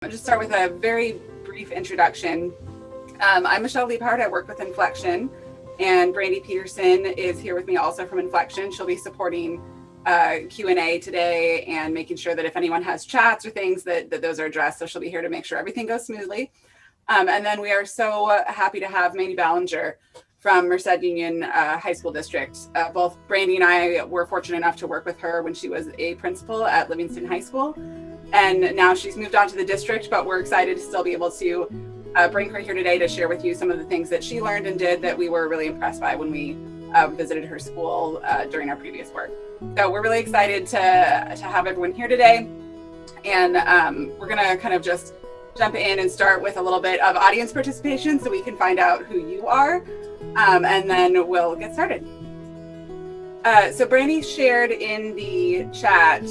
I'll just start with a very brief introduction. I'm Michelle Liebhardt. I work with Inflection, and Brandy Peterson is here with me also from Inflection. She'll be supporting Q&A today and making sure that if anyone has chats or things that those are addressed. So she'll be here to make sure everything goes smoothly. And then we are so happy to have Mandy Ballinger from Merced Union High School District. Both Brandy and I were fortunate enough to work with her when she was a principal at Livingston High School. And now she's moved on to the district, but we're excited to still be able to bring her here today to share with you some of the things that she learned and did that we were really impressed by when we visited her school during our previous work. So we're really excited to have everyone here today. And we're gonna kind of just jump in and start with a little bit of audience participation so we can find out who you are, and then we'll get started. So Brandy shared in the chat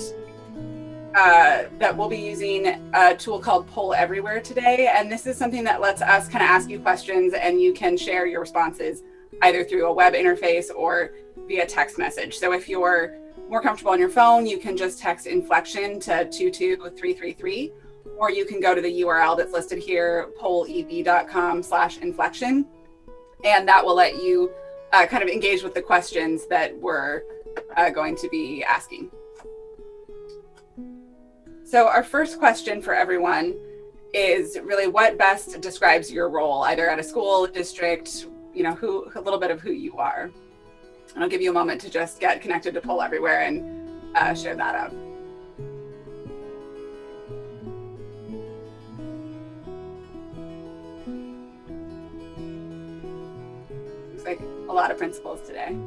that we'll be using a tool called Poll Everywhere today. And this is something that lets us kind of ask you questions and you can share your responses either through a web interface or via text message. So if you're more comfortable on your phone, you can just text Inflection to 22333, or you can go to the URL that's listed here, pollev.com/inflection. And that will let you kind of engage with the questions that we're going to be asking. So our first question for everyone is really what best describes your role, either at a school, district, you know, a little bit of who you are. And I'll give you a moment to just get connected to Poll Everywhere and share that out. Looks like a lot of principals today.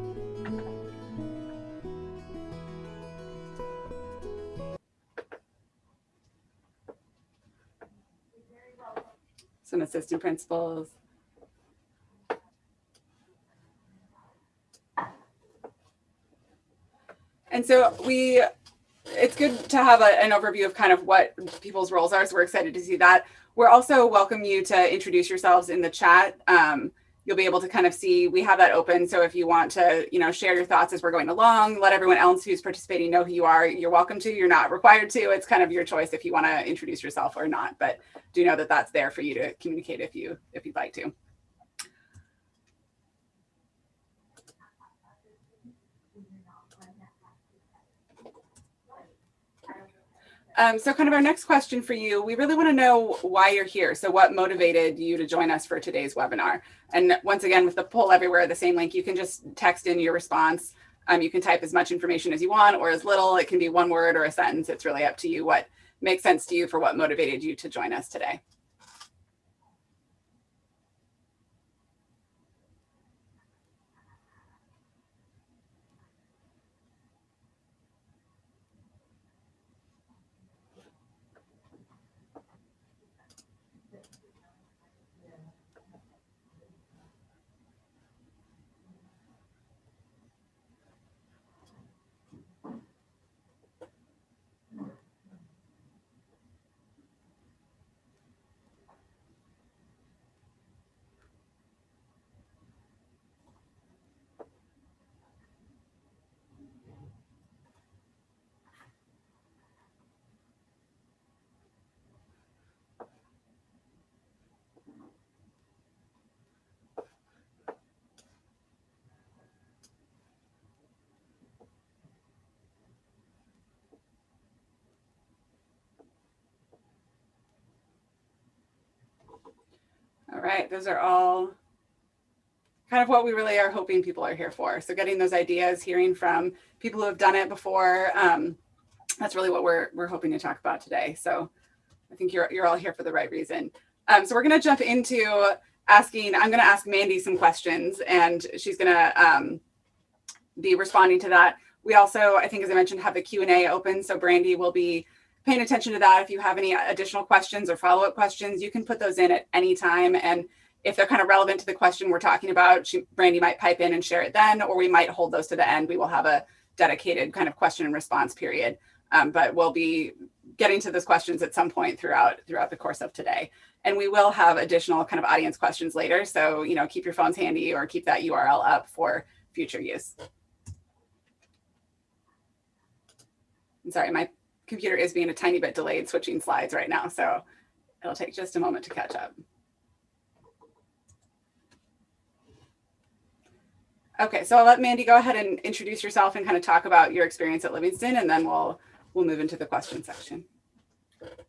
Some assistant principals. And so it's good to have an overview of kind of what people's roles are. So we're excited to see that. We're also welcome you to introduce yourselves in the chat. You'll be able to kind of see, we have that open. So if you want to, you know, share your thoughts as we're going along, let everyone else who's participating know who you are. You're welcome to, you're not required to. It's kind of your choice if you want to introduce yourself or not, but do know that that's there for you to communicate if you'd like to. So kind of our next question for you, we really want to know why you're here. So what motivated you to join us for today's webinar? And once again, with the Poll Everywhere, the same link, you can just text in your response. You can type as much information as you want or as little. It can be one word or a sentence. It's really up to you what makes sense to you for what motivated you to join us today. All right, those are all kind of what we really are hoping people are here for. So getting those ideas, hearing from people who have done it before, that's really what we're hoping to talk about today. So I think you're all here for the right reason. So we're going to jump into asking, I'm going to ask Mandy some questions and she's going to be responding to that. We also, I think, as I mentioned, have the Q&A open. So Brandy will be paying attention to that. If you have any additional questions or follow-up questions, you can put those in at any time. And if they're kind of relevant to the question we're talking about, Brandy might pipe in and share it then, or we might hold those to the end. We will have a dedicated kind of question and response period. But we'll be getting to those questions at some point throughout the course of today. And we will have additional kind of audience questions later. So, you know, keep your phones handy or keep that URL up for future use. I'm sorry, my computer is being a tiny bit delayed switching slides right now. So It'll take just a moment to catch up. Okay, so I'll let Mandy go ahead and introduce yourself and kind of talk about your experience at Livingston, and then we'll move into the question section.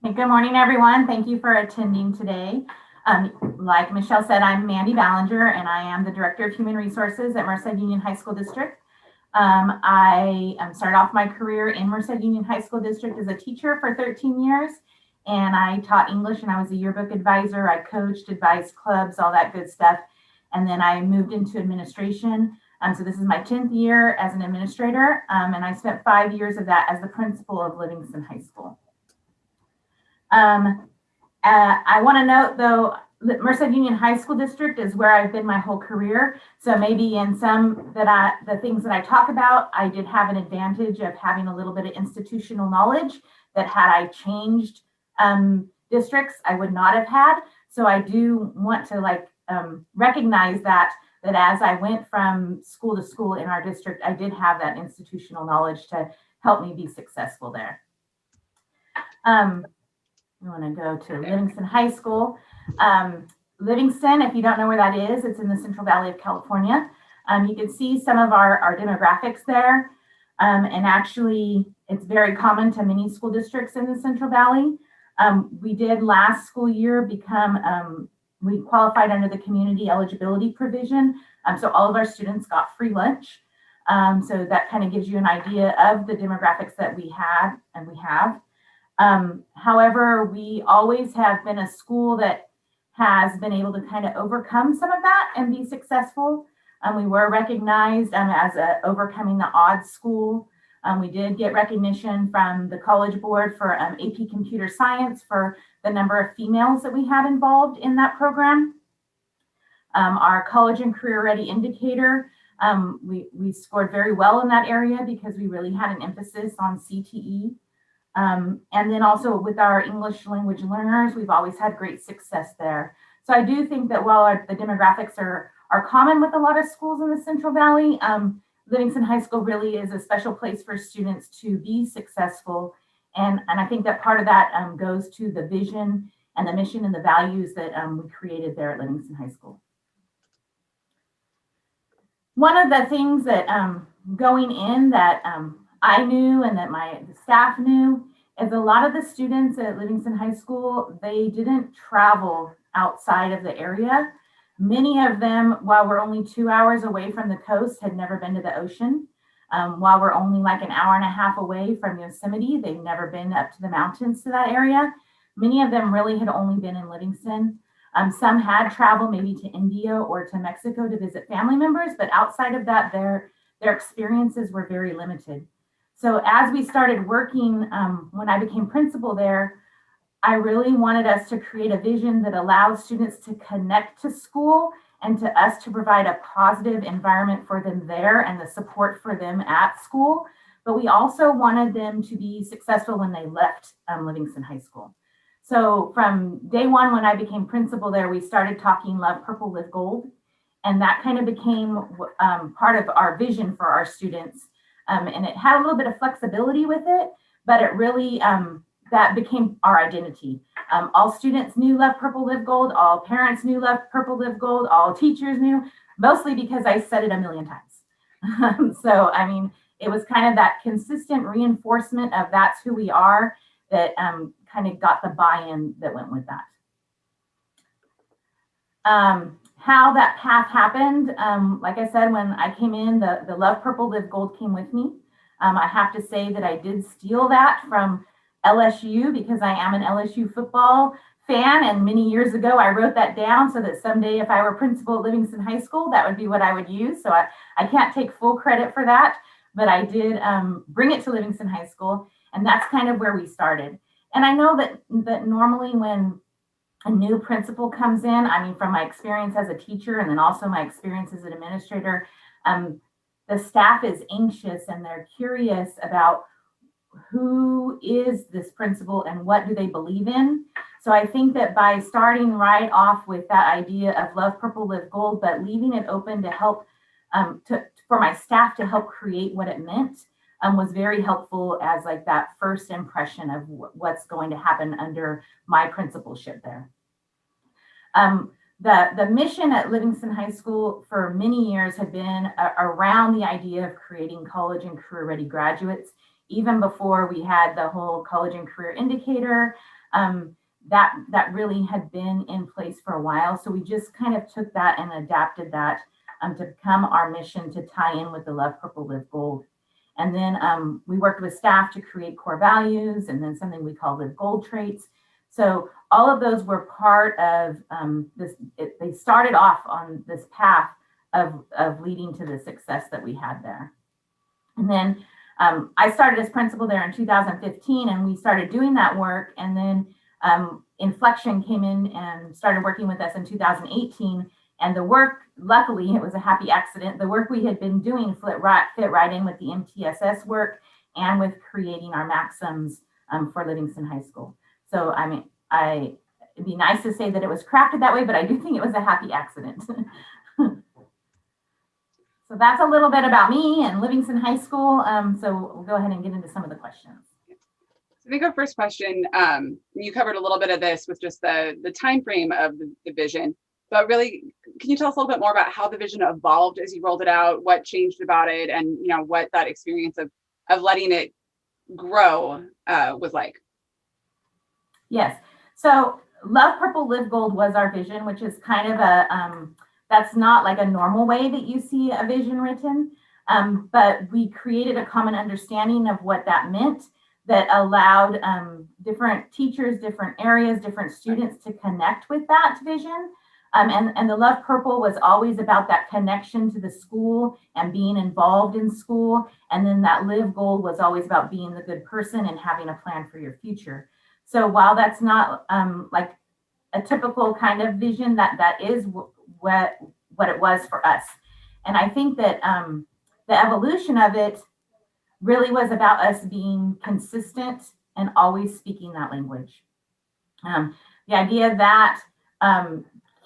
Good morning, everyone. Thank you for attending today. Like Michelle said, I'm Mandy Ballinger, and I am the Director of Human Resources at Merced Union High School District. I started off my career in Merced Union High School District as a teacher for 13 years, and I taught English, and I was a yearbook advisor. I coached, advised clubs, all that good stuff. And then I moved into administration. So this is my 10th year as an administrator, and I spent 5 years of that as the principal of Livingston High School. I want to note, though, that Merced Union High School District is where I've been my whole career. So maybe in some the things that I talk about, I did have an advantage of having a little bit of institutional knowledge that had I changed districts, I would not have had. So I do want to recognize that as I went from school to school in our district, I did have that institutional knowledge to help me be successful there. I want to go to Livingston High School. Livingston, if you don't know where that is, it's in the Central Valley of California. You can see some of our demographics there. And actually, it's very common to many school districts in the Central Valley. We did last school year we qualified under the community eligibility provision. So all of our students got free lunch. So that kind of gives you an idea of the demographics that we had and we have. However, we always have been a school that has been able to kind of overcome some of that and be successful. We were recognized as a overcoming the odds school. We did get recognition from the College Board for AP Computer Science for the number of females that we had involved in that program. Our College and Career Ready indicator, we scored very well in that area because we really had an emphasis on CTE. And then also with our English language learners, we've always had great success there. So I do think that while the demographics are common with a lot of schools in the Central Valley, Livingston High School really is a special place for students to be successful. And I think that part of that goes to the vision and the mission and the values that we created there at Livingston High School. One of the things that going in that I knew and that the staff knew is a lot of the students at Livingston High School, they didn't travel outside of the area. Many of them, while we're only 2 hours away from the coast, had never been to the ocean. While we're only like an hour and a half away from Yosemite, they've never been up to the mountains to that area. Many of them really had only been in Livingston. Some had traveled maybe to India or to Mexico to visit family members, but outside of that, their experiences were very limited. So as we started working, when I became principal there, I really wanted us to create a vision that allows students to connect to school and to us to provide a positive environment for them there and the support for them at school. But we also wanted them to be successful when they left Livingston High School. So from day one, when I became principal there, we started talking Love Purple, Live Gold. And that kind of became part of our vision for our students. And it had a little bit of flexibility with it, but it really, that became our identity. All students knew Love Purple, Live Gold. All parents knew Love Purple, Live Gold. All teachers knew, mostly because I said it a million times. So, I mean, it was kind of that consistent reinforcement of that's who we are that kind of got the buy-in that went with that. How that path happened, like I said, when I came in, the Love Purple, Live Gold came with me. I have to say that I did steal that from LSU because I am an LSU football fan. And many years ago, I wrote that down so that someday if I were principal at Livingston High School, that would be what I would use. So I can't take full credit for that, but I did bring it to Livingston High School. And that's kind of where we started. And I know that normally when a new principal comes in, I mean, from my experience as a teacher and then also my experience as an administrator, the staff is anxious and they're curious about who is this principal and what do they believe in. So I think that by starting right off with that idea of Love Purple, Live Gold, but leaving it open to help for my staff to help create what it meant, was very helpful as like that first impression of what's going to happen under my principalship there. The mission at Livingston High School for many years had been around the idea of creating college and career ready graduates. Even before we had the whole college and career indicator, that really had been in place for a while. So we just kind of took that and adapted that to become our mission to tie in with the Love Purple Live Gold. And then we worked with staff to create core values and then something we call Live Gold traits. So all of those were part of this. They started off on this path of leading to the success that we had there. And then I started as principal there in 2015, and we started doing that work. And then Inflection came in and started working with us in 2018. And the work, luckily, it was a happy accident. The work we had been doing fit right in with the MTSS work and with creating our maxims for Livingston High School. So, I mean, it'd be nice to say that it was crafted that way, but I do think it was a happy accident. So that's a little bit about me and Livingston High School. So we'll go ahead and get into some of the questions. So I think our first question, you covered a little bit of this with just the time frame of the vision, but really, can you tell us a little bit more about how the vision evolved as you rolled it out, what changed about it, and what that experience of letting it grow was like? Yes. So Love Purple Live Gold was our vision, which is kind of that's not like a normal way that you see a vision written, but we created a common understanding of what that meant that allowed different teachers, different areas, different students to connect with that vision. And the Love Purple was always about that connection to the school and being involved in school. And then that Live Gold was always about being the good person and having a plan for your future. So while that's not like a typical kind of vision, that is what it was for us. And I think that the evolution of it really was about us being consistent and always speaking that language. The idea that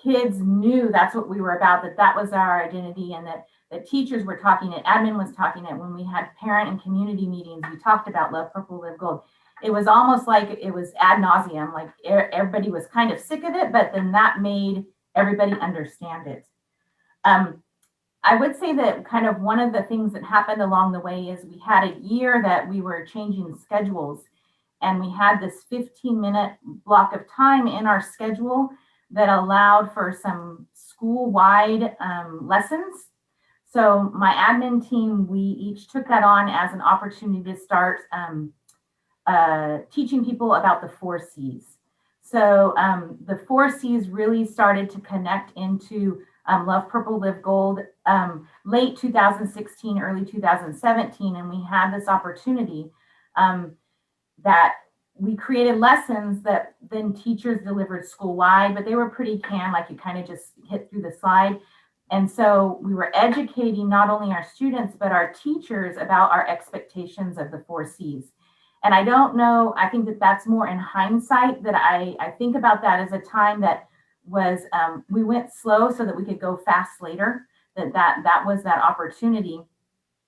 kids knew that's what we were about, that was our identity, and that the teachers were talking it, admin was talking it. When we had parent and community meetings, we talked about Love Purple Live Gold. It was almost like it was ad nauseum, like everybody was kind of sick of it, but then that made everybody understand it. I would say that kind of one of the things that happened along the way is we had a year that we were changing schedules, and we had this 15-minute block of time in our schedule that allowed for some school-wide lessons. So my admin team, we each took that on as an opportunity to start teaching people about the 4 C's. So the 4 C's really started to connect into Love Purple Live Gold late 2016, early 2017, and we had this opportunity that we created lessons that then teachers delivered school-wide, but they were pretty canned, like you kind of just hit through the slide. And so we were educating not only our students, but our teachers about our expectations of the 4 C's. And I don't know, I think that that's more in hindsight, that I think about that as a time that was, we went slow so that we could go fast later, that was that opportunity.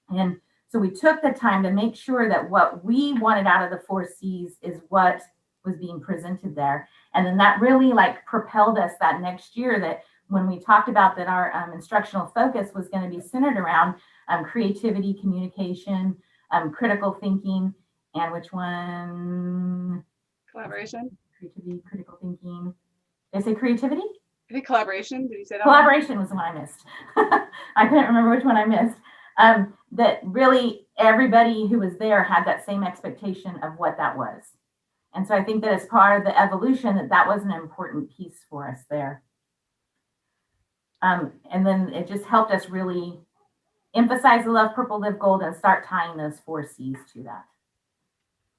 And so we took the time to make sure that what we wanted out of the 4 C's is what was being presented there. And then that really like propelled us that next year, that when we talked about that our instructional focus was going to be centered around creativity, communication, critical thinking, and which one? Collaboration. Creativity, critical thinking. Did I say creativity? I think collaboration. Did you say that? Collaboration was the one I missed. I couldn't remember which one I missed. That really everybody who was there had that same expectation of what that was. And so I think that as part of the evolution, that was an important piece for us there. And then it just helped us really emphasize the Love Purple Live Gold and start tying those 4 C's to that.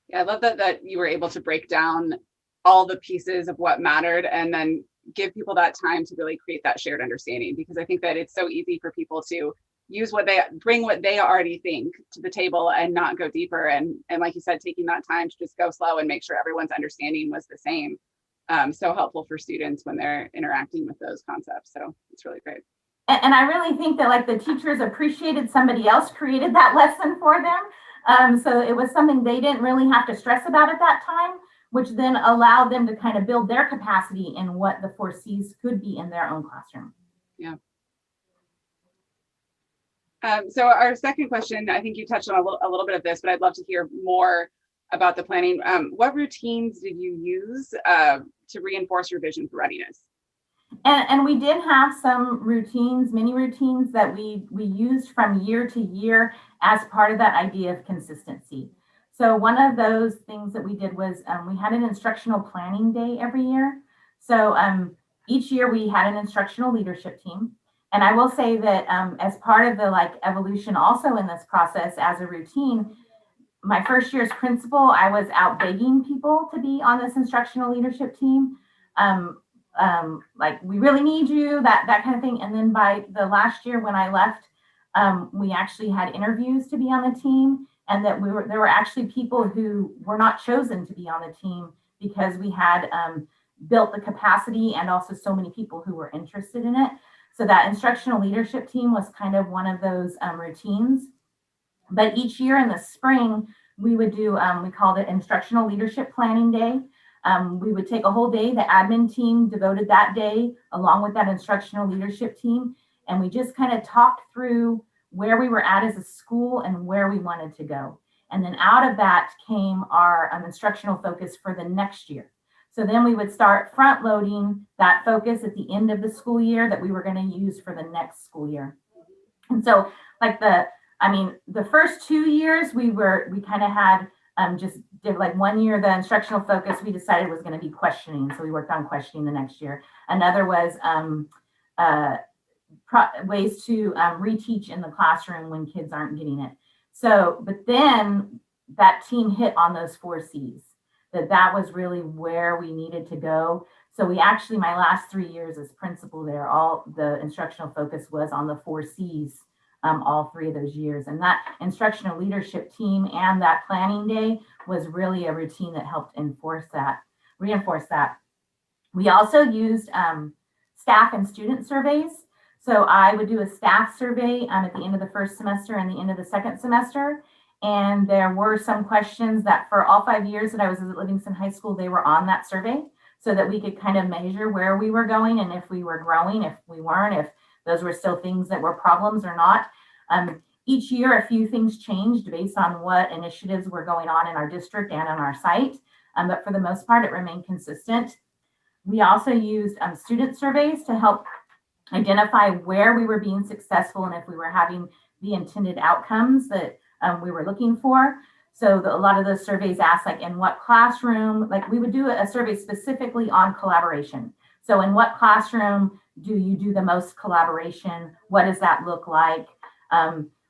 Yeah, I love that you were able to break down all the pieces of what mattered and then give people that time to really create that shared understanding, because I think that it's so easy for people to use what they already think to the table and not go deeper. And like you said, taking that time to just go slow and make sure everyone's understanding was the same. So helpful for students when they're interacting with those concepts. So it's really great. And I really think that like the teachers appreciated somebody else created that lesson for them. So it was something they didn't really have to stress about at that time, which then allowed them to kind of build their capacity in what the 4Cs could be in their own classroom. Yeah. So our second question, I think you touched on a little bit of this, but I'd love to hear more about the planning. What routines did you use to reinforce your vision for readiness? And we did have some routines, many routines that we used from year to year as part of that idea of consistency. So one of those things that we did was we had an instructional planning day every year. So each year we had an instructional leadership team. And I will say that as part of the like evolution also in this process as a routine, my first year as principal, I was out begging people to be on this instructional leadership team. Like we really need you, that kind of thing. And then by the last year when I left, we actually had interviews to be on the team, and that there were actually people who were not chosen to be on the team because we had built the capacity and also so many people who were interested in it. So that instructional leadership team was kind of one of those routines. But each year in the spring, we would do, we called it Instructional Leadership Planning Day. We would take a whole day. The admin team devoted that day along with that instructional leadership team. And we just kind of talked through where we were at as a school and where we wanted to go. And then out of that came our instructional focus for the next year. So then we would start front loading that focus at the end of the school year that we were going to use for the next school year. And so like the first 2 years we kind of had just did like 1 year, the instructional focus we decided was going to be questioning. So we worked on questioning the next year. Another was ways to reteach in the classroom when kids aren't getting it. So, but then that team hit on those 4Cs, that was really where we needed to go. So we actually, my last 3 years as principal there, all the instructional focus was on the 4Cs. All 3 of those years. And that instructional leadership team and that planning day was really a routine that helped reinforce that. We also used staff and student surveys. So I would do a staff survey at the end of the first semester and the end of the second semester. And there were some questions that for all 5 years that I was at Livingston High School, they were on that survey so that we could kind of measure where we were going and if we were growing, if we weren't, if those were still things that were problems or not. Each year, a few things changed based on what initiatives were going on in our district and on our site. But for the most part, it remained consistent. We also used student surveys to help identify where we were being successful and if we were having the intended outcomes that we were looking for. So a lot of those surveys asked, like, in what classroom, like we would do a survey specifically on collaboration. So in what classroom do you do the most collaboration? What does that look like?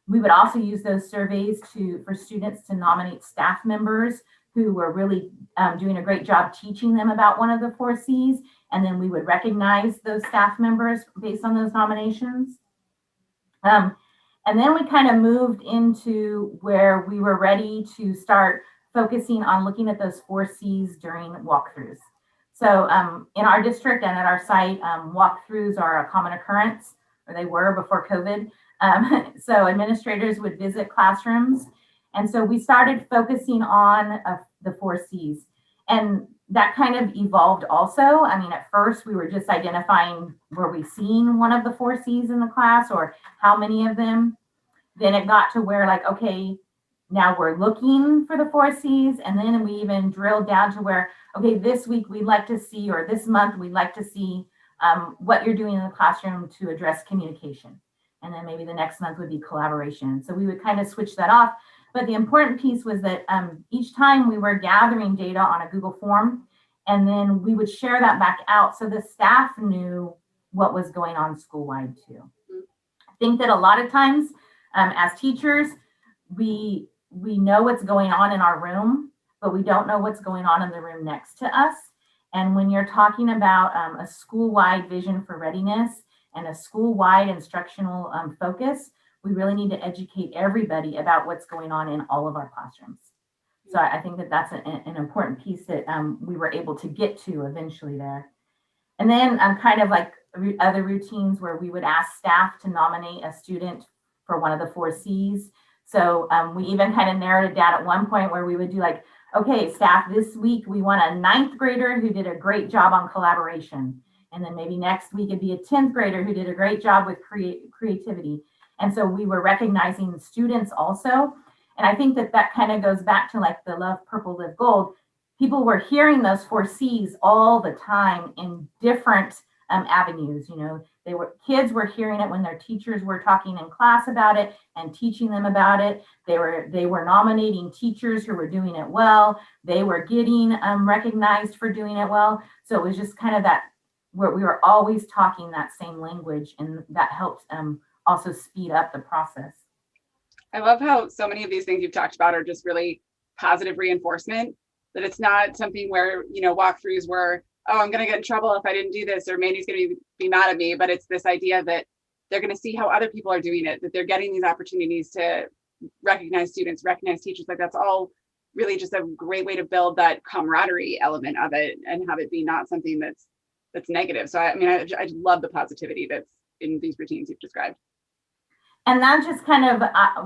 We would also use those surveys for students to nominate staff members who were really doing a great job teaching them about one of the 4Cs. And then we would recognize those staff members based on those nominations. And then we kind of moved into where we were ready to start focusing on looking at those 4Cs during walkthroughs. So in our district and at our site, walkthroughs are a common occurrence, or they were before COVID. So administrators would visit classrooms. And so we started focusing on the 4Cs. And that kind of evolved also. I mean, at first we were just identifying, were we seeing one of the 4Cs in the class or how many of them? Then it got to where like, okay, now we're looking for the 4Cs. And then we even drilled down to where, okay, this week we'd like to see, or this month we'd like to see what you're doing in the classroom to address communication. And then maybe the next month would be collaboration. So we would kind of switch that off. But the important piece was that each time we were gathering data on a Google form, and then we would share that back out so the staff knew what was going on school-wide too. I think that a lot of times as teachers, we know what's going on in our room, but we don't know what's going on in the room next to us. And when you're talking about a school-wide vision for readiness and a school-wide instructional focus, we really need to educate everybody about what's going on in all of our classrooms. So I think that that's an important piece that we were able to get to eventually there. And then kind of like other routines where we would ask staff to nominate a student for one of the 4Cs. So we even kind of narrowed it down at one point where we would do like, okay, staff, this week we want a 9th grader who did a great job on collaboration. And then maybe next week it'd be a 10th grader who did a great job with creativity. And so we were recognizing students also. And I think that kind of goes back to like the Love Purple Live Gold. People were hearing those 4 C's all the time in different avenues. Kids were hearing it when their teachers were talking in class about it and teaching them about it. They were nominating teachers who were doing it well. They were getting recognized for doing it well. So it was just kind of that where we were always talking that same language, and that helped also speed up the process. I love how so many of these things you've talked about are just really positive reinforcement, that it's not something where, walkthroughs were, oh, I'm going to get in trouble if I didn't do this, or Mandy's going to be mad at me. But it's this idea that they're going to see how other people are doing it, that they're getting these opportunities to recognize students, recognize teachers. Like that's all really just a great way to build that camaraderie element of it and have it be not something that's negative. So I love the positivity that's in these routines you've described. And that's just kind of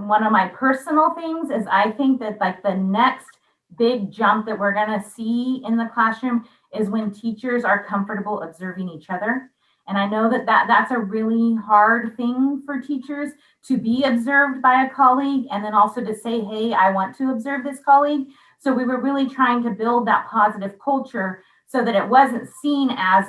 one of my personal things is I think that like the next big jump that we're going to see in the classroom is when teachers are comfortable observing each other. And I know that's a really hard thing for teachers to be observed by a colleague and then also to say, hey, I want to observe this colleague. So we were really trying to build that positive culture so that it wasn't seen as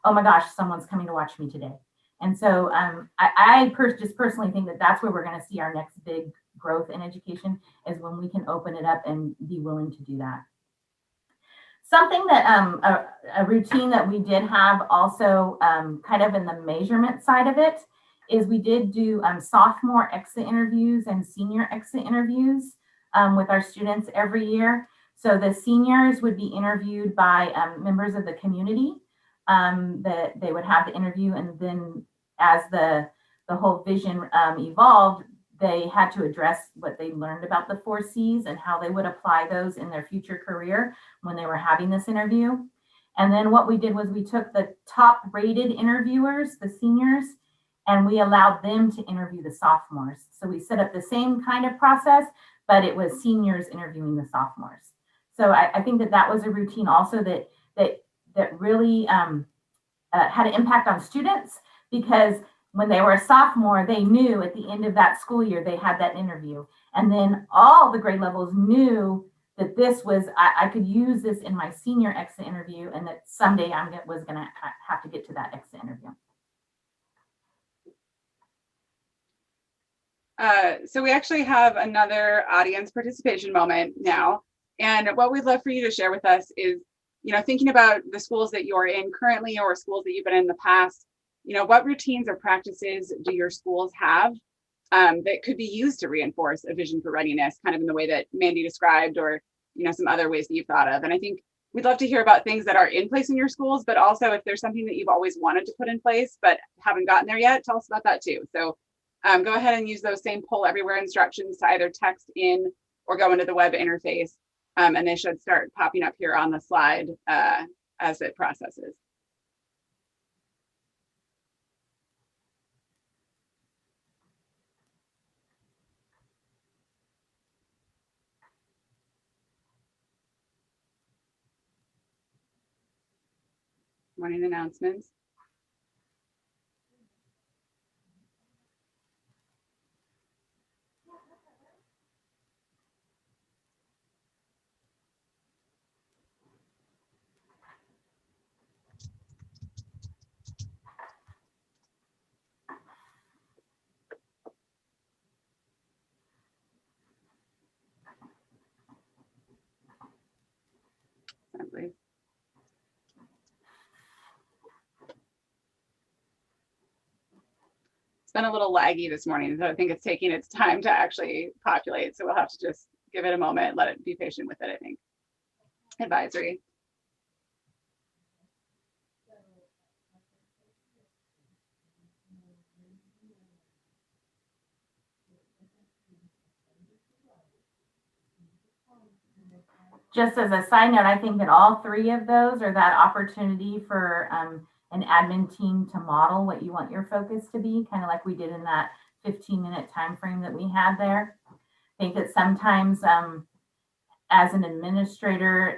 oh my gosh, someone's coming to watch me today. And so I just personally think that that's where we're going to see our next big growth in education is when we can open it up and be willing to do that. Something that a routine that we did have also kind of in the measurement side of it is we did do sophomore exit interviews and senior exit interviews with our students every year. So the seniors would be interviewed by members of the community. That they would have the interview, and then as the whole vision evolved, they had to address what they learned about the 4 C's and how they would apply those in their future career when they were having this interview. And then what we did was we took the top rated interviewers, the seniors, and we allowed them to interview the sophomores. So we set up the same kind of process, but it was seniors interviewing the sophomores. So I think that was a routine also that really had an impact on students, because when they were a sophomore, they knew at the end of that school year, they had that interview. And then all the grade levels knew that this was, I could use this in my senior exit interview, and that someday was going to have to get to that exit interview. So we actually have another audience participation moment now. And what we'd love for you to share with us is, thinking about the schools that you're in currently or schools that you've been in the past, what routines or practices do your schools have that could be used to reinforce a vision for readiness, kind of in the way that Mandy described, or, some other ways that you've thought of. And I think we'd love to hear about things that are in place in your schools, but also if there's something that you've always wanted to put in place, but haven't gotten there yet, tell us about that too. So go ahead and use those same poll everywhere instructions to either text in or go into the web interface. And they should start popping up here on the slide as it processes. Morning announcements. Assembly. It's been a little laggy this morning, so I think it's taking its time to actually populate. So we'll have to just give it a moment, let it be patient with it, I think. Advisory. Just as a side note, I think that all 3 of those are that opportunity for an admin team to model what you want your focus to be, kind of like we did in that 15-minute time frame that we had there. think that sometimes as an administrator,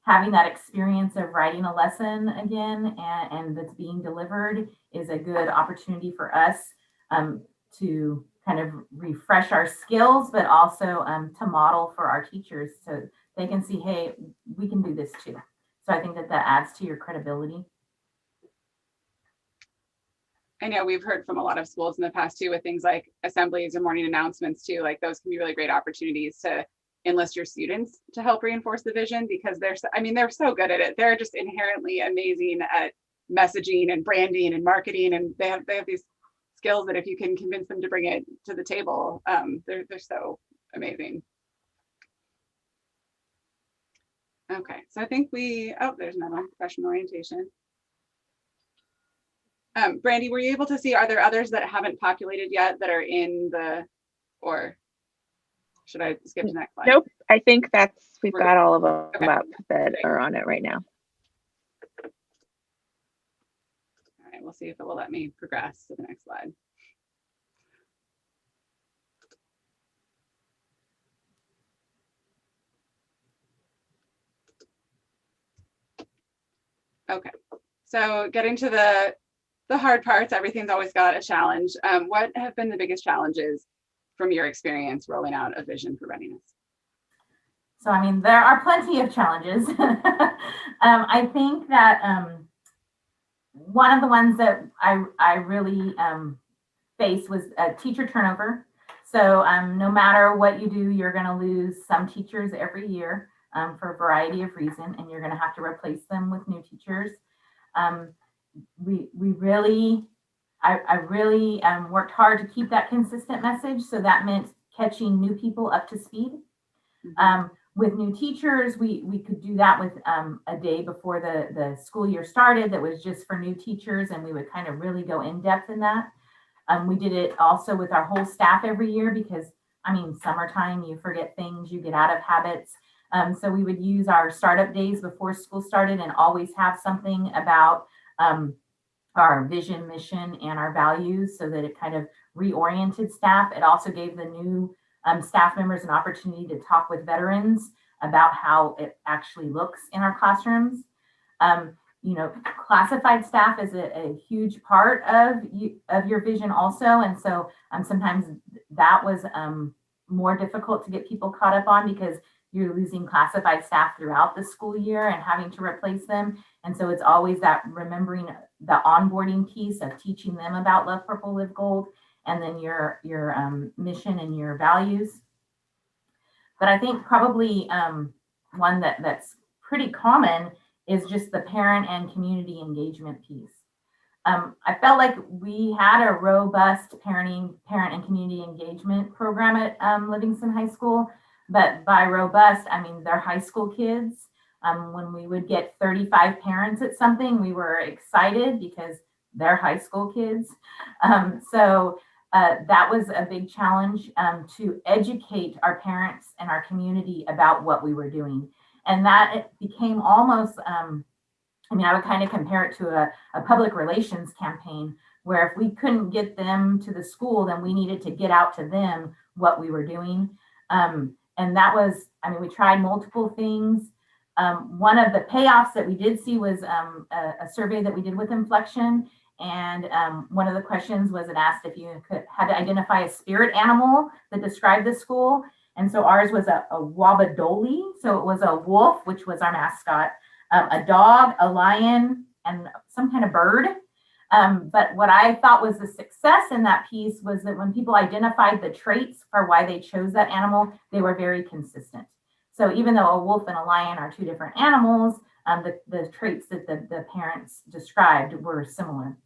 having that experience of writing a lesson again and that's being delivered is a good opportunity for us to kind of refresh our skills, but also to model for our teachers so they can see, hey, we can do this too. So I think that that adds to your credibility. I know we've heard from a lot of schools in the past too, with things like assemblies or morning announcements too, like those can be really great opportunities to enlist your students to help reinforce the vision, because they're so good at it. They're just inherently amazing at messaging and branding and marketing, and they have these skills that if you can convince them to bring it to the table, they're so amazing. Okay, so I think there's another one, professional orientation. Brandy, were you able to see, are there others that haven't populated yet that are in the, or should I skip to the next slide? Nope, I think we've got all of them up that are on it right now. All right, we'll see if it will let me progress to the next slide. Okay, so getting to the hard parts, everything's always got a challenge. What have been the biggest challenges from your experience rolling out a vision for readiness? So, I mean, there are plenty of challenges. I think that one of the ones that I really faced was teacher turnover. So no matter what you do, you're going to lose some teachers every year for a variety of reasons, and you're going to have to replace them with new teachers. I really worked hard to keep that consistent message. So that meant catching new people up to speed. Mm-hmm. With new teachers, we could do that with a day before the school year started that was just for new teachers, and we would kind of really go in depth in that. We did it also with our whole staff every year because, I mean, summertime, you forget things, you get out of habits. So we would use our startup days before school started and always have something about our vision, mission, and our values so that it kind of reoriented staff. It also gave the new staff members an opportunity to talk with veterans about how it actually looks in our classrooms. Classified staff is a huge part of your vision also. And so sometimes that was more difficult to get people caught up on because you're losing classified staff throughout the school year and having to replace them. And so it's always that remembering the onboarding piece of teaching them about Love Purple, Live Gold, and then your mission and your values. But I think probably one that's pretty common is just the parent and community engagement piece. I felt like we had a robust parent and community engagement program at Livingston High School, but by robust, I mean they're high school kids. When we would get 35 parents at something, we were excited because they're high school kids. So that was a big challenge to educate our parents and our community about what we were doing. And that it became almost, I would kind of compare it to a public relations campaign where if we couldn't get them to the school, then we needed to get out to them what we were doing. And that was, we tried multiple things. One of the payoffs that we did see was a survey that we did with Inflection. And one of the questions was it asked if you had to identify a spirit animal that described the school. And so ours was a wabadoli. So it was a wolf, which was our mascot, a dog, a lion, and some kind of bird. But what I thought was the success in that piece was that when people identified the traits for why they chose that animal, they were very consistent. So even though a wolf and a lion are two different animals, the traits that the parents described were similar.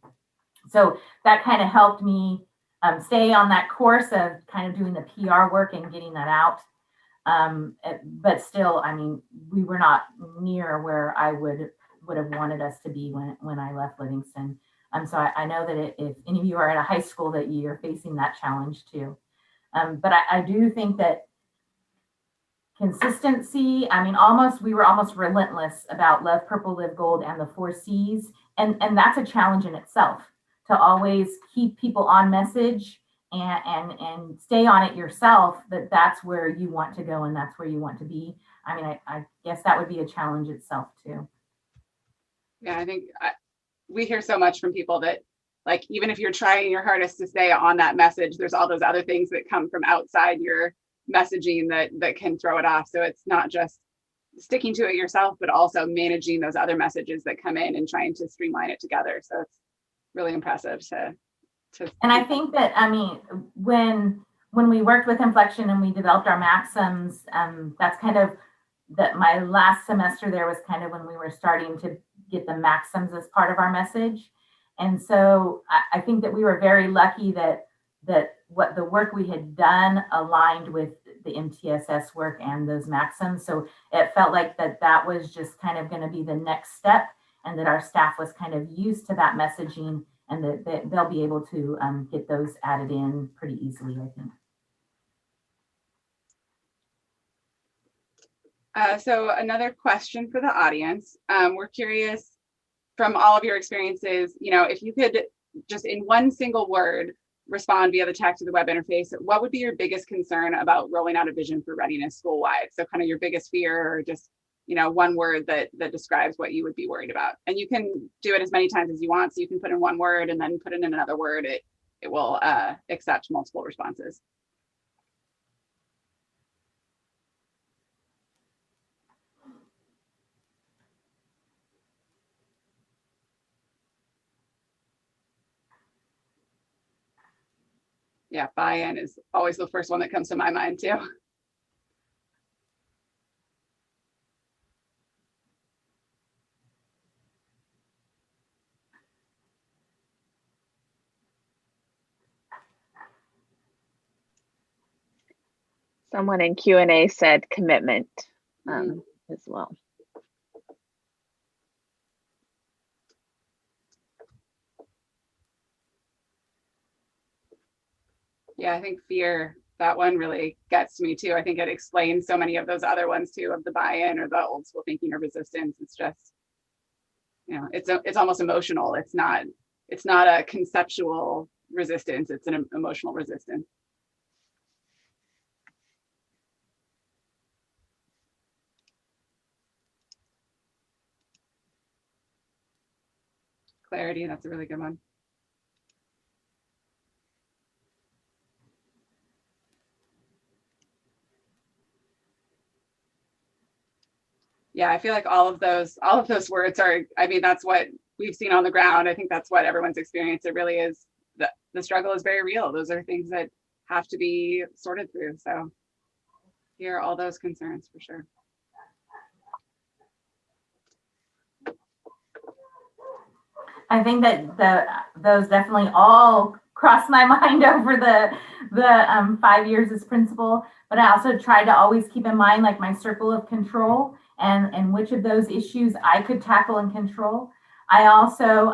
So that kind of helped me stay on that course of kind of doing the PR work and getting that out. But still, we were not near where I would have wanted us to be when I left Livingston. So I know that if any of you are at a high school that you're facing that challenge too. But I do think that consistency, we were almost relentless about Love Purple, Live Gold and the 4 C's. And that's a challenge in itself to always keep people on message and stay on it yourself, that's where you want to go and that's where you want to be. I mean, I guess that would be a challenge itself too. Yeah, I think we hear so much from people that, like, even if you're trying your hardest to stay on that message, there's all those other things that come from outside your messaging that can throw it off. So it's not just sticking to it yourself, but also managing those other messages that come in and trying to streamline it together. So it's really impressive to And I think that, I mean, when we worked with Inflection and we developed our maxims, that's kind of my last semester there was kind of when we were starting to get the maxims as part of our message. And so I think that we were very lucky that what the work we had done aligned with the MTSS work and those maxims. So it felt like that was just kind of going to be the next step, and that our staff was kind of used to that messaging, and that they'll be able to get those added in pretty easily, I think. So another question for the audience. We're curious, from all of your experiences, if you could just in one single word respond via the text or the web interface, what would be your biggest concern about rolling out a vision for readiness school-wide? So kind of your biggest fear, or just one word that describes what you would be worried about. And you can do it as many times as you want. So you can put in one word and then put in another word. It will accept multiple responses. Yeah, buy-in is always the first one that comes to my mind too. Someone in Q&A said commitment as well. Yeah, I think fear, that one really gets to me too. I think it explains so many of those other ones too, of the buy-in or the old school thinking or resistance. It's just, it's almost emotional. It's not a conceptual resistance. It's an emotional resistance. Clarity, that's a really good one. Yeah, I feel like all of those words are, I mean, that's what we've seen on the ground. I think that's what everyone's experienced. It really is, the struggle is very real. Those are things that have to be sorted through. So hear all those concerns for sure. I think that those definitely all crossed my mind over the 5 years as principal, but I also try to always keep in mind like my circle of control and which of those issues I could tackle and control. I also,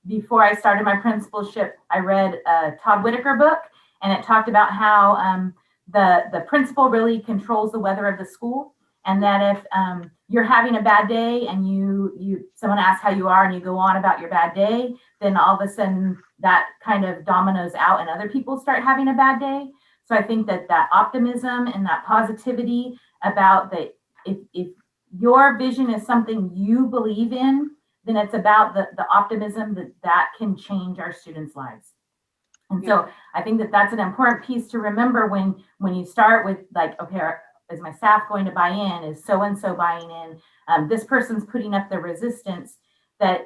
before I started my principalship, I read a Todd Whitaker book, and it talked about how the principal really controls the weather of the school, and that if you're having a bad day and someone asks how you are and you go on about your bad day, then all of a sudden that kind of dominoes out and other people start having a bad day. So I think that optimism and that positivity about that, if your vision is something you believe in, then it's about the optimism that can change our students' lives. And so I think that that's an important piece to remember when you start with like, okay, is my staff going to buy in? Is so-and-so buying in? This person's putting up the resistance, that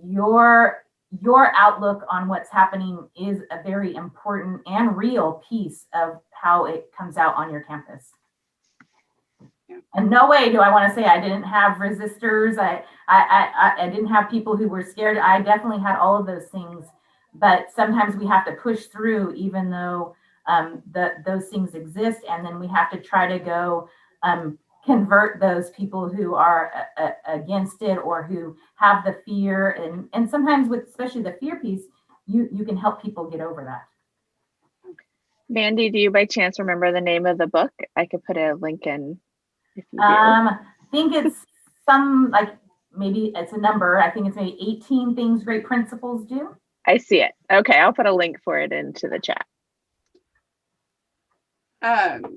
your outlook on what's happening is a very important and real piece of how it comes out on your campus. And no way do I want to say I didn't have resistors. I didn't have people who were scared. I definitely had all of those things, but sometimes we have to push through, even though those things exist, and then we have to try to go convert those people who are against it or who have the fear, and sometimes with especially the fear piece, you can help people get over that. Mandy, do you by chance remember the name of the book? I could put a link in if you do. I think it's maybe it's a number. I think it's maybe 18 things great principals do. I see it. Okay, I'll put a link for it into the chat.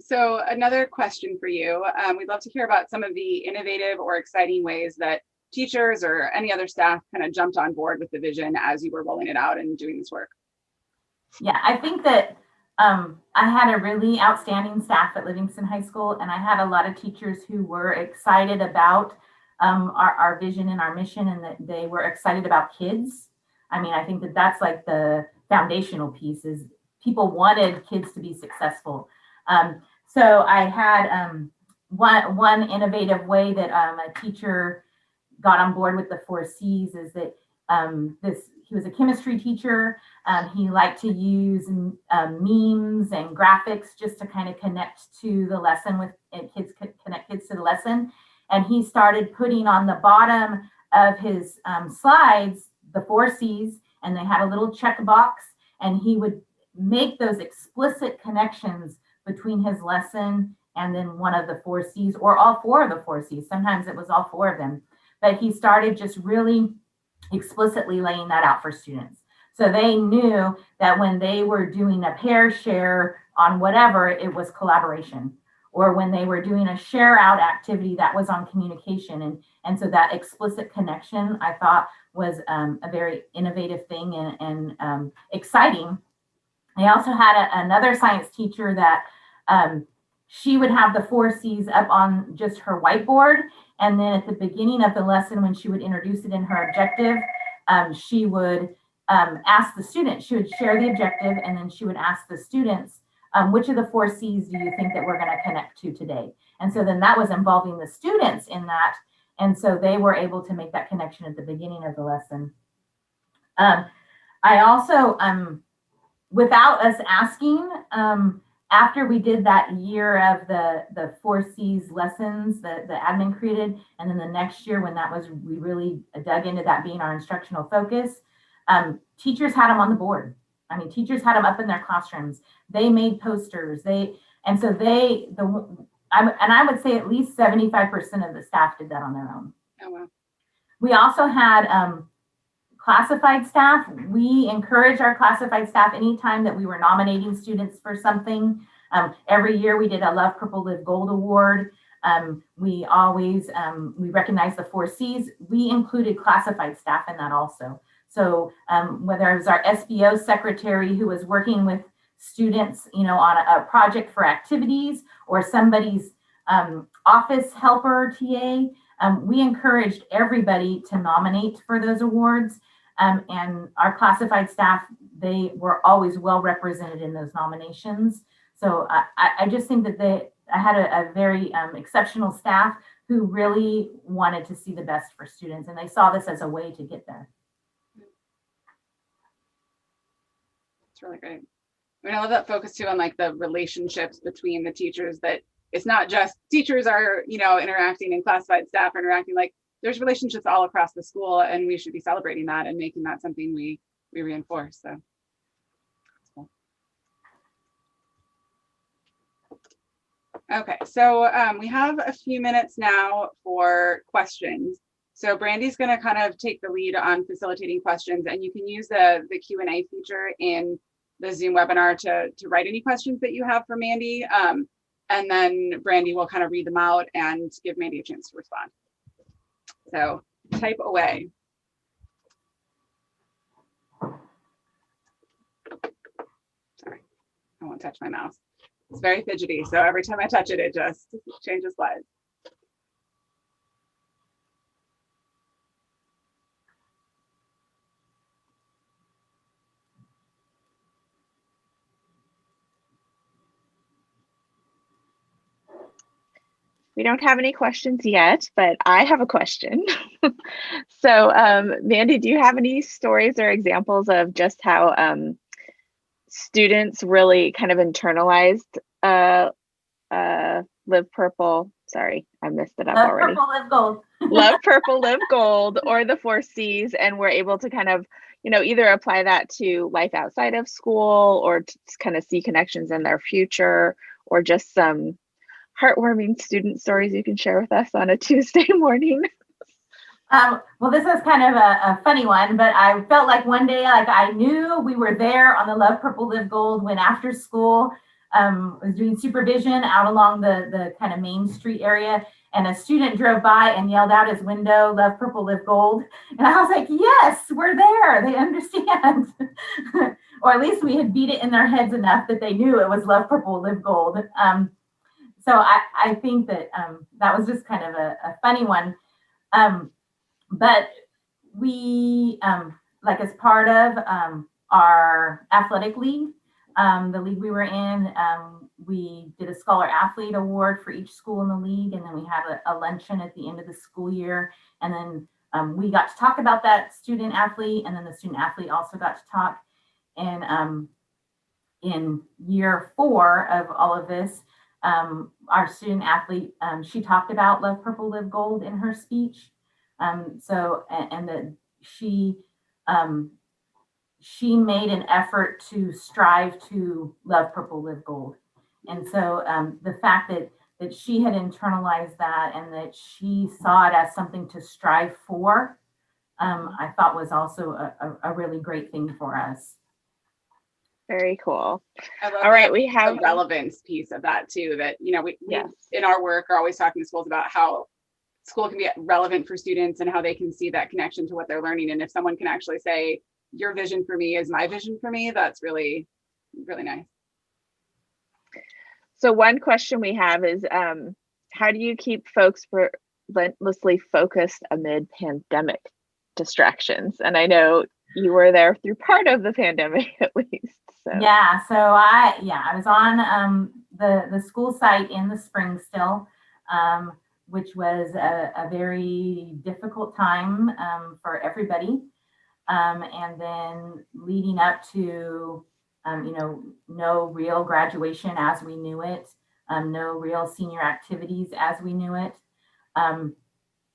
So another question for you. We'd love to hear about some of the innovative or exciting ways that teachers or any other staff kind of jumped on board with the vision as you were rolling it out and doing this work. Yeah, I think that I had a really outstanding staff at Livingston High School, and I had a lot of teachers who were excited about our vision and our mission, and that they were excited about kids. I mean, I think that that's like the foundational piece is people wanted kids to be successful. So I had one innovative way that a teacher got on board with the 4Cs is that he was a chemistry teacher. He liked to use memes and graphics just to kind of connect to the lesson with connect kids to the lesson. And he started putting on the bottom of his slides the 4Cs, and they had a little checkbox, and he would make those explicit connections between his lesson and then one of the 4Cs, or all four of the 4Cs. Sometimes it was all four of them. But he started just really explicitly laying that out for students. So they knew that when they were doing a pair share on whatever, it was collaboration. Or when they were doing a share out activity, that was on communication. And so that explicit connection, I thought, was a very innovative thing and exciting. I also had another science teacher that she would have the 4Cs up on just her whiteboard. And then at the beginning of the lesson, when she would introduce it in her objective, she would ask the students, she would share the objective, and then she would ask the students, which of the 4Cs do you think that we're going to connect to today? And so then that was involving the students in that. And so they were able to make that connection at the beginning of the lesson. I also, without us asking, after we did that year of the 4Cs lessons that the admin created, and then the next year when that was, we really dug into that being our instructional focus, teachers had them on the board. I mean, teachers had them up in their classrooms. They made posters. I would say at least 75% of the staff did that on their own. Oh, wow. We also had classified staff. We encourage our classified staff anytime that we were nominating students for something. Every year we did a Love Purple Live Gold Award. We always, we recognize the 4Cs. We included classified staff in that also. So whether it was our SBO secretary who was working with students, on a project for activities, or somebody's office helper, TA, we encouraged everybody to nominate for those awards. And our classified staff, they were always well represented in those nominations. So I just think that I had a very exceptional staff who really wanted to see the best for students, and they saw this as a way to get there. It's really great. I mean, I love that focus too on like the relationships between the teachers, that it's not just teachers are, interacting and classified staff are interacting, like there's relationships all across the school, and we should be celebrating that and making that something we reinforce. So cool. Okay, so we have a few minutes now for questions. So Brandy's going to kind of take the lead on facilitating questions, and you can use the Q&A feature in the Zoom webinar to write any questions that you have for Mandy. And then Brandy will kind of read them out and give Mandy a chance to respond. So type away. Sorry, I won't touch my mouse. It's very fidgety, so every time I touch it, it just changes slides. We don't have any questions yet, but I have a question. So Mandy, do you have any stories or examples of just how students really kind of internalized Live Purple? Sorry, I messed it up already. Love Purple, Live Gold. Love Purple, Live Gold, or the 4Cs, and we're able to kind of, either apply that to life outside of school, or to kind of see connections in their future, or just some heartwarming student stories you can share with us on a Tuesday morning. Well, this is kind of a funny one, but I felt like one day, like I knew we were there on the Love Purple Live Gold when after school, was doing supervision out along the kind of Main Street area, and a student drove by and yelled out his window, "Love purple, live gold." And I was like, yes, we're there. They understand. Or at least we had beat it in their heads enough that they knew it was love purple, live gold. So I think that that was just kind of a funny one. But we, like as part of our athletic league, the league we were in, we did a scholar athlete award for each school in the league. And then we had a luncheon at the end of the school year. And then we got to talk about that student athlete. And then the student athlete also got to talk. And in year 4 of all of this, our student athlete, she talked about Love Purple, Live Gold in her speech. So, and that she made an effort to strive to love purple, live gold. And so the fact that she had internalized that and that she saw it as something to strive for, I thought was also a really great thing for us. Very cool. All right, we have the relevance piece of that too, that, you know, we in our work are always talking to schools about how school can be relevant for students and how they can see that connection to what they're learning. And if someone can actually say, your vision for me is my vision for me, that's really, really nice. So one question we have is, how do you keep folks relentlessly focused amid pandemic distractions? And I know you were there through part of the pandemic at least. So. Yeah, so I was on the school site in the spring still, which was a very difficult time for everybody. And then leading up to, no real graduation as we knew it, no real senior activities as we knew it.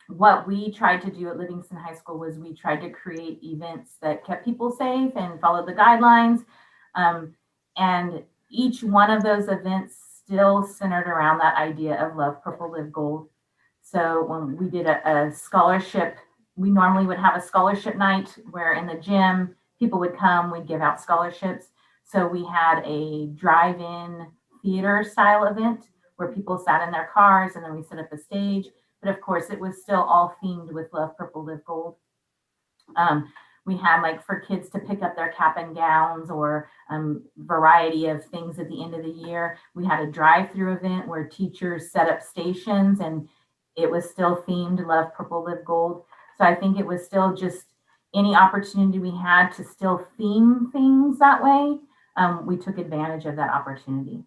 What we tried to do at Livingston High School was we tried to create events that kept people safe and followed the guidelines. And each one of those events still centered around that idea of love purple, live gold. So when we did a scholarship, we normally would have a scholarship night where in the gym, people would come, we'd give out scholarships. So we had a drive-in theater style event where people sat in their cars and then we set up a stage. But of course, it was still all themed with love purple, live gold. We had like for kids to pick up their cap and gowns or variety of things at the end of the year. We had a drive-through event where teachers set up stations and it was still themed love purple, live gold. So I think it was still just any opportunity we had to still theme things that way. We took advantage of that opportunity.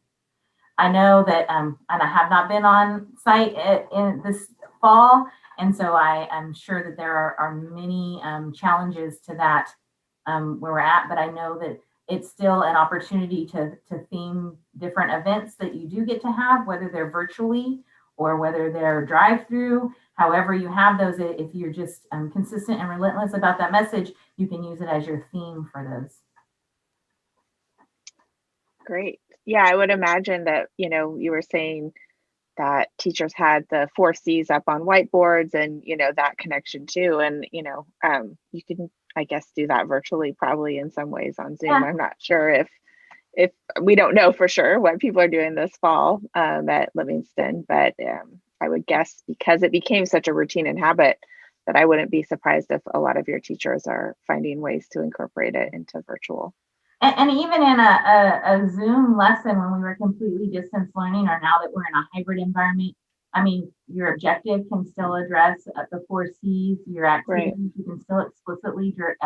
I know that, and I have not been on site in this fall, and so I am sure that there are many challenges to that where we're at, but I know that it's still an opportunity to theme different events that you do get to have, whether they're virtually or whether they're drive-through. However you have those, if you're just consistent and relentless about that message, you can use it as your theme for those. Great. Yeah, I would imagine that, you were saying that teachers had the 4 C's up on whiteboards and, that connection too. And, you can, I guess, do that virtually probably in some ways on Zoom. Yeah. I'm not sure if we don't know for sure what people are doing this fall at Livingston, but I would guess because it became such a routine and habit that I wouldn't be surprised if a lot of your teachers are finding ways to incorporate it into virtual. And even in a Zoom lesson when we were completely distance learning, or now that we're in a hybrid environment, I mean, your objective can still address the 4 C's, your activities, right. You can still explicitly, you're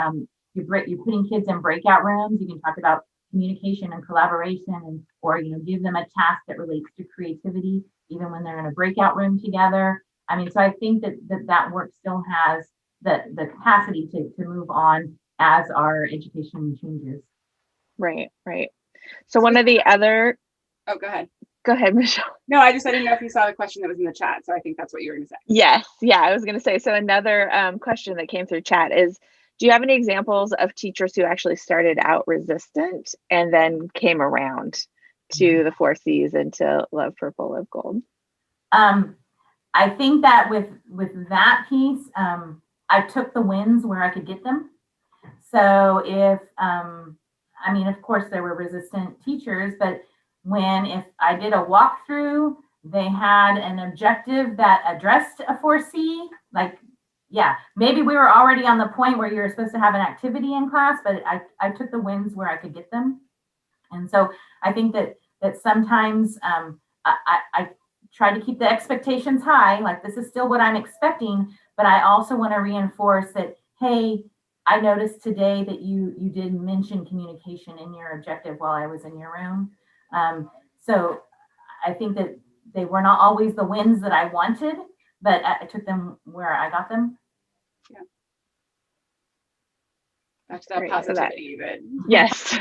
putting kids in breakout rooms. You can talk about communication and collaboration and, or, give them a task that relates to creativity, even when they're in a breakout room together. I mean, so I think that work still has the capacity to move on as our education changes. Right. So one of the other. Oh, go ahead. Go ahead, Michelle. No, I didn't know if you saw the question that was in the chat. So I think that's what you were going to say. Yes. Yeah, I was going to say. So another question that came through chat is, do you have any examples of teachers who actually started out resistant and then came around to the 4 C's and to love purple, live gold? I think that with that piece, I took the wins where I could get them. So if, of course there were resistant teachers, but when if I did a walkthrough, they had an objective that addressed a 4C, like, yeah, maybe we were already on the point where you're supposed to have an activity in class, but I took the wins where I could get them. And so I think that sometimes I try to keep the expectations high, like this is still what I'm expecting, but I also want to reinforce that, hey, I noticed today that you did mention communication in your objective while I was in your room. So I think that they were not always the wins that I wanted, but I took them where I got them. Yeah. Back to that positivity. That, yes,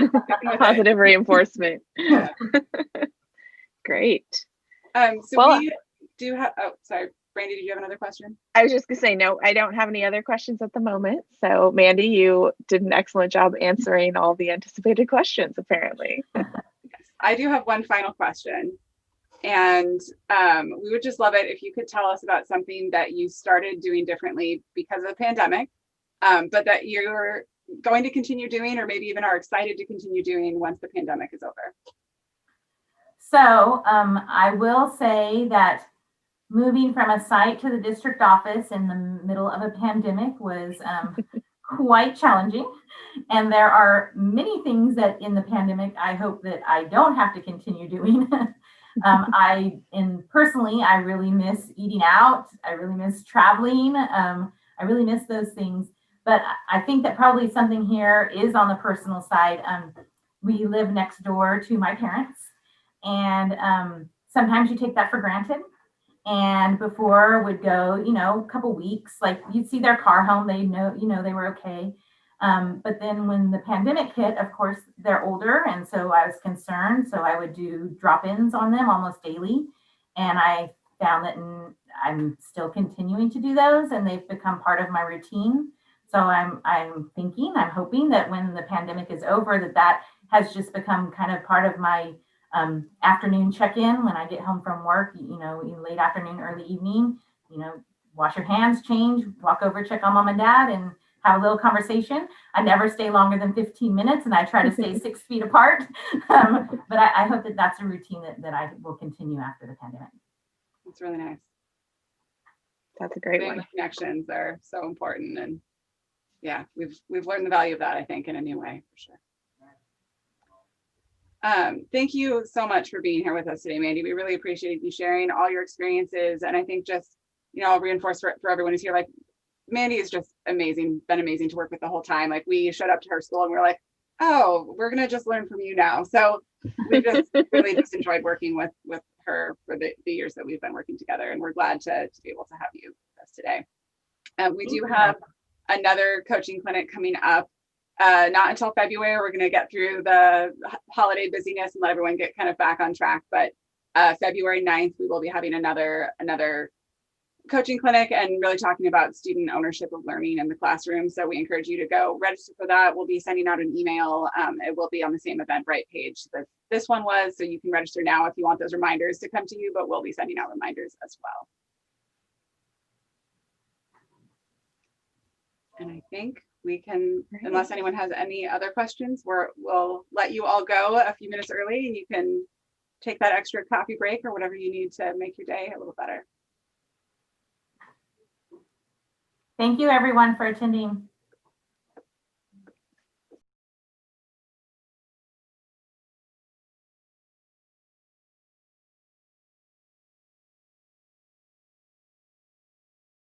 positive reinforcement. Yeah. Great. So well, we do have, oh, sorry, Brandy, did you have another question? I was just gonna say, no, I don't have any other questions at the moment. So Mandy, you did an excellent job answering all the anticipated questions, apparently. Yes. I do have one final question. And we would just love it if you could tell us about something that you started doing differently because of the pandemic, but that you're going to continue doing, or maybe even are excited to continue doing once the pandemic is over. So I will say that moving from a site to the district office in the middle of a pandemic was quite challenging. And there are many things that in the pandemic, I hope that I don't have to continue doing. Personally, I really miss eating out. I really miss traveling. I really miss those things. But I think that probably something here is on the personal side. We live next door to my parents, and sometimes you take that for granted. And before would go, a couple weeks, like you'd see their car home, they know, they were okay. But then when the pandemic hit, of course, they're older. And so I was concerned. So I would do drop-ins on them almost daily. And I found that I'm still continuing to do those, and they've become part of my routine. So I'm hoping that when the pandemic is over, that has just become kind of part of my afternoon check-in when I get home from work, late afternoon, early evening, wash your hands, change, walk over, check on mom and dad, and have a little conversation. I never stay longer than 15 minutes, and I try to stay 6 feet apart. But I hope that that's a routine that I will continue after the pandemic. That's really nice. That's a great one. Connections are so important, and yeah, we've learned the value of that, I think, in a new way, for sure. Thank you so much for being here with us today, Mandy. We really appreciate you sharing all your experiences. And I think just, I'll reinforce for everyone who's here, like, Mandy is just amazing, been amazing to work with the whole time. Like, we showed up to her school and we were like, oh, we're going to just learn from you now. So we just really just enjoyed working with her for the years that we've been working together. And we're glad to be able to have you with us today. We do have another coaching clinic coming up. Not until February. We're going to get through the holiday busyness and let everyone get kind of back on track. But February 9th, we will be having another coaching clinic and really talking about student ownership of learning in the classroom. So we encourage you to go register for that. We'll be sending out an email. It will be on the same Eventbrite page that this one was. So you can register now if you want those reminders to come to you, but we'll be sending out reminders as well. And I think we can, unless anyone has any other questions, we'll let you all go a few minutes early, and you can take that extra coffee break or whatever you need to make your day a little better. Thank you, everyone, for attending.